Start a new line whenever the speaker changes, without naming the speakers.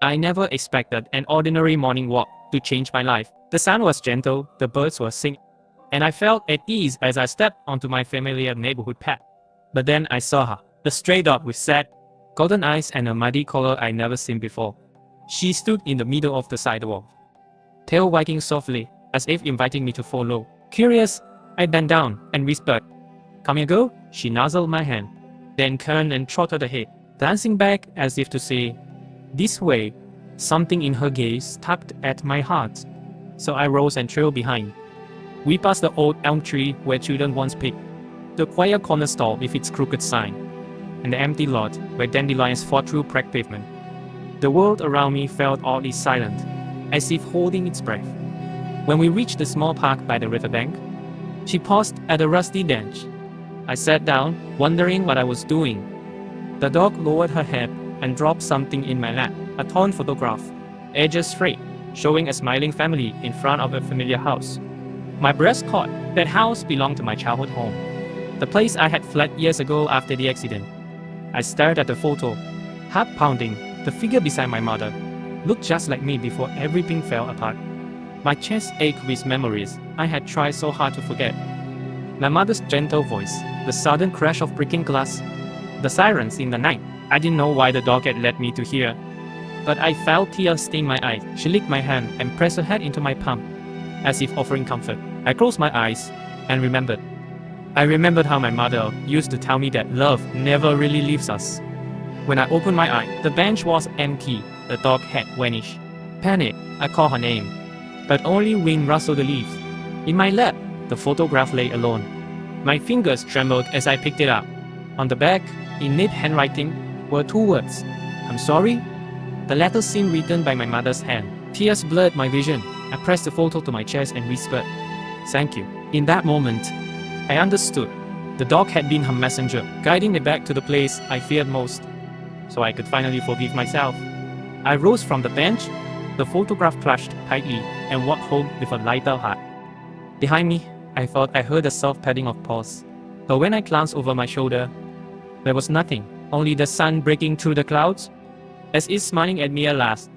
I never expected an ordinary morning walk to change my life. The sun was gentle, the birds were singing, and I felt at ease as I stepped onto my familiar neighborhood path. But then I saw her, the stray dog with sad, golden eyes and a muddy collar I'd never seen before. She stood in the middle of the sidewalk, tail wagging softly, as if inviting me to follow. Curious, I bent down and whispered, "Come here, girl." She nuzzled my hand, then turned and trotted ahead, glancing back as if to say, "This way." Something in her gaze tugged at my heart, so I rose and trailed behind. We passed the old elm tree where children once picked, the quiet corner store with its crooked sign, and the empty lot where dandelions fought through cracked pavement. The world around me felt oddly silent, as if holding its breath. When we reached the small park by the riverbank, she paused at a rusty bench. I sat down, wondering what I was doing. The dog lowered her head and dropped something in my lap, a torn photograph, edges frayed, showing a smiling family in front of a familiar house. My breast caught. That house belonged to my childhood home, the place I had fled years ago after the accident. I stared at the photo, heart pounding. The figure beside my mother looked just like me before everything fell apart. My chest ached with memories I had tried so hard to forget. My mother's gentle voice, the sudden crash of breaking glass, the sirens in the night. I didn't know why the dog had led me to here, but I felt tears stain my eyes. She licked my hand and pressed her head into my palm, as if offering comfort. I closed my eyes and remembered. I remembered how my mother used to tell me that love never really leaves us. When I opened my eye, the bench was empty. The dog had vanished. Panicked, I called her name, but only wind rustled the leaves. In my lap, the photograph lay alone. My fingers trembled as I picked it up. On the back, in neat handwriting, were two words: "I'm sorry." The letter seemed written by my mother's hand. Tears blurred my vision. I pressed the photo to my chest and whispered, "Thank you." In that moment, I understood. The dog had been her messenger, guiding me back to the place I feared most, so I could finally forgive myself. I rose from the bench, the photograph clutched tightly, and walked home with a lighter heart. Behind me, I thought I heard a soft padding of paws, but when I glanced over my shoulder, there was nothing, only the sun breaking through the clouds, as if smiling at me at last.